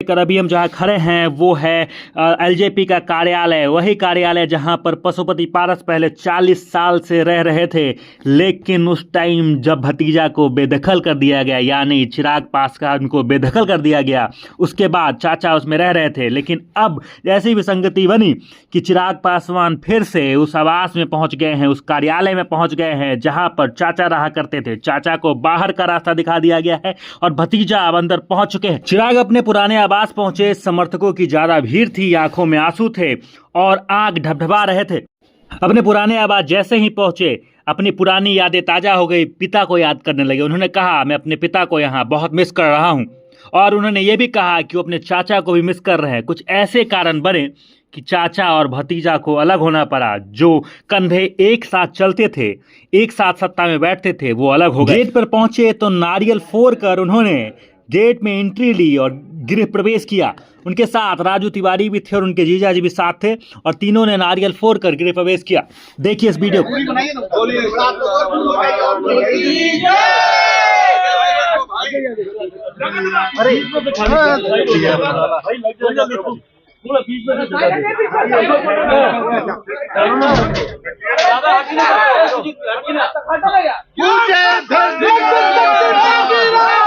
कर अभी हम जहाँ खड़े हैं वो है एलजेपी का कार्यालय, वही कार्यालय जहाँ पर पशुपति पारस पहले 40 साल से रह रहे थे। लेकिन उस टाइम जब भतीजा को बेदखल कर दिया गया, यानी चिराग पासवान को बेदखल कर दिया गया, उसके बाद चाचा उसमें रह रहे थे। लेकिन अब ऐसी विसंगति बनी कि चिराग पासवान फिर से उस आवास में पहुंच गए हैं, उस कार्यालय में पहुंच गए हैं जहां पर चाचा रहा करते थे। चाचा को बाहर का रास्ता दिखा दिया गया है और भतीजा अब अंदर पहुंच चुके हैं। चिराग अपने पुराने आवास पहुंचे, समर्थकों की ज्यादा भीड़ थी, आंखों में आंसू थे और आंख ढबढबा रहे थे। अपने पुराने आवास जैसे ही पहुंचे, अपनी पुरानी यादें ताजा हो गई, पिता को याद करने लगे। उन्होंने कहा, मैं अपने पिता को यहाँ बहुत मिस कर रहा हूँ। और उन्होंने ये भी कहा कि वो अपने चाचा को भी मिस कर रहे हैं। कुछ ऐसे कारण बने कि चाचा और भतीजा को अलग होना पड़ा। जो कंधे एक साथ चलते थे, एक साथ सत्ता में बैठते थे, वो अलग हो गए। गेट पर पहुंचे तो नारियल फोड़कर उन्होंने गेट में एंट्री ली और गृह प्रवेश किया। उनके साथ राजू तिवारी भी थे और उनके जीजा जी भी साथ थे और तीनों ने नारियल फोड़कर गृह प्रवेश किया। देखिए इस वीडियो को।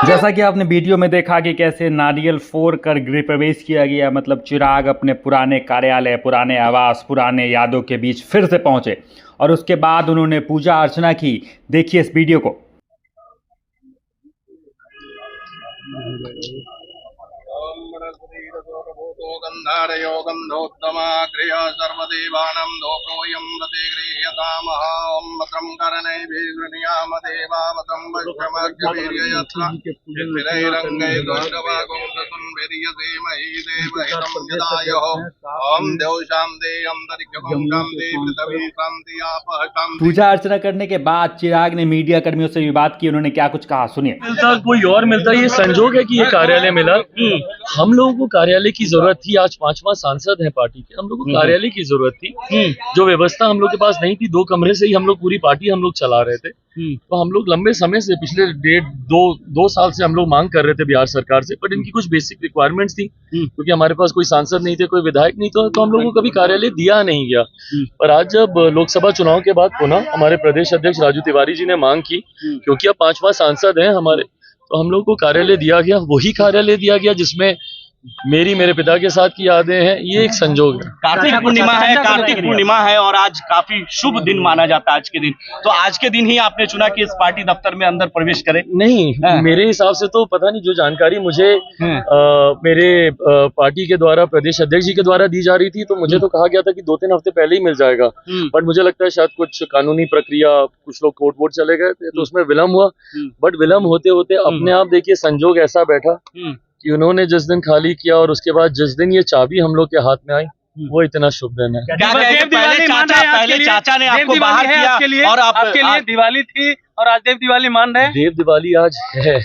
जैसा कि आपने वीडियो में देखा कि कैसे नारियल फोड़कर गृह प्रवेश किया गया, मतलब चिराग अपने पुराने कार्यालय, पुराने आवास, पुराने यादों के बीच फिर से पहुंचे और उसके बाद उन्होंने पूजा अर्चना की। देखिए इस वीडियो को। गंधारयो गंधोत्तमाग्रय सर्वदेवानां दोषोऽयं रते गृह्यतामः। ॐ मत्रं करणैर्भिर्गृह्णाम देवावतं वैश्वमग्रवीर्ययत्र चित्तिरैरङ्गै गौरवागुं सुन्वीर्यसेमहि देवहितं यदायुः। ॐ देव शान्ति अन्तरिक्षं शान्ति पृथिवी शान्ति आपः शान्ति। पूजा अर्चना करने के बाद चिराग ने मीडिया कर्मियों से भी बात की। उन्होंने क्या कुछ कहा, सुनिए। मिलता कोई और मिलता, ये संजोग है कि ये कार्यालय मिला। हम लोगों को कार्यालय की जरूरत थी। आज 5वां सांसद है पार्टी के, हम लोग को कार्यालय की जरूरत थी। जो व्यवस्था हम लोग के पास नहीं थी, 2 कमरे से ही हम लोग पूरी पार्टी हम लोग चला रहे थे। तो हम लोग लंबे समय से, पिछले 1.5-2 साल से हम लोग मांग कर रहे थे बिहार सरकार से, बट इनकी कुछ बेसिक रिक्वायरमेंट्स थी। क्योंकि हमारे पास कोई सांसद नहीं थे, कोई विधायक नहीं था, तो हम लोगों को कभी कार्यालय दिया नहीं गया। पर आज जब लोकसभा चुनाव के बाद पुनः हमारे प्रदेश अध्यक्ष राजू तिवारी जी ने मांग की, क्योंकि अब 5वां सांसद है हमारे, तो हम लोग को कार्यालय दिया गया। वही कार्यालय दिया गया जिसमें मेरे पिता के साथ की यादें हैं। ये एक संजोग है। कार्तिक पूर्णिमा है और आज काफी शुभ दिन माना जाता है आज के दिन। तो आज के दिन ही आपने चुना कि इस पार्टी दफ्तर में अंदर प्रवेश करें? नहीं, मेरे हिसाब से तो पता नहीं, जो जानकारी मुझे मेरे पार्टी के द्वारा, प्रदेश अध्यक्ष जी के द्वारा दी जा रही थी, तो मुझे तो कहा गया था कि 2-3 हफ्ते पहले ही मिल जाएगा। बट मुझे लगता है शायद कुछ कानूनी प्रक्रिया, कुछ लोग कोर्ट वोट चले गए थे, तो उसमें विलम्ब हुआ। बट विलम्ब होते होते अपने आप देखिए संजोग ऐसा बैठा कि उन्होंने जिस दिन खाली किया और उसके बाद जिस दिन ये चाबी हम लोग के हाथ में आई, वो इतना शुभ दिन है। पहले चाचा ने आपको बाहर किया और आपके लिए दिवाली थी और आज देव दिवाली मान रहे हैं। देव दिवाली आज है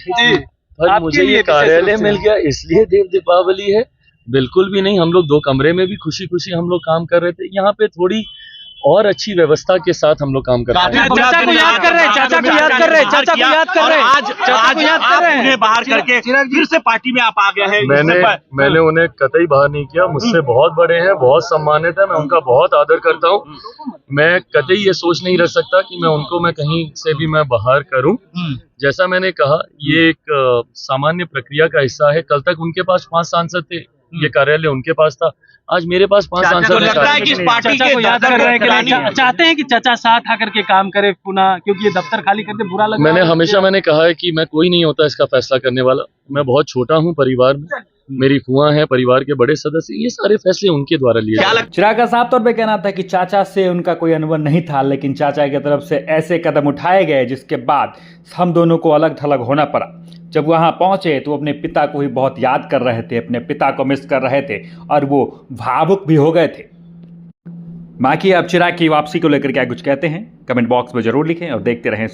पर मुझे ये कार्यालय मिल गया इसलिए देव दीपावली है? बिल्कुल भी नहीं। हम लोग 2 कमरे में भी खुशी खुशी हम लोग काम कर रहे थे। यहाँ पे थोड़ी और अच्छी व्यवस्था के साथ हम लोग काम कर रहे हैं। चाचा को याद कर रहे हैं, चाचा को याद कर रहे हैं, चाचा को याद कर रहे हैं। आज उन्हें बाहर करके फिर से पार्टी में आप आ गए हैं। मैंने उन्हें कतई बाहर नहीं किया। मुझसे बहुत बड़े हैं, बहुत सम्मानित है, मैं उनका बहुत आदर करता हूँ। मैं कतई ये सोच नहीं रख सकता कि मैं उनको कहीं से भी मैं बाहर करूँ। जैसा मैंने कहा, ये एक सामान्य प्रक्रिया का हिस्सा है। कल तक उनके पास 5 सांसद थे, ये कार्यालय उनके पास था। आज मेरे पास 5 सांसद हैं। लगता है कि इस पार्टी को याद करने के लिए चाहते हैं कि चाचा साथ आकर के काम करे पुनः, क्योंकि ये दफ्तर खाली करके बुरा लग रहा है। मैंने कहा है कि मैं कोई नहीं होता इसका फैसला करने वाला। मैं बहुत छोटा हूँ परिवार में, मेरी फुआ है, परिवार के बड़े सदस्य, ये सारे फैसले उनके द्वारा लिए जाते हैं। चिराग का साफ तौर पे कहना था कि चाचा से उनका कोई अनुभव नहीं था, लेकिन चाचा की तरफ से ऐसे कदम उठाए गए जिसके बाद हम दोनों को अलग थलग होना पड़ा। जब वहाँ पहुँचे तो अपने पिता को ही बहुत याद कर रहे थे, अपने पिता को मिस कर रहे थे और वो भावुक भी हो गए थे। बाकी आप चिराग की वापसी को लेकर क्या कुछ कहते हैं कमेंट बॉक्स में जरूर लिखें और देखते रहें।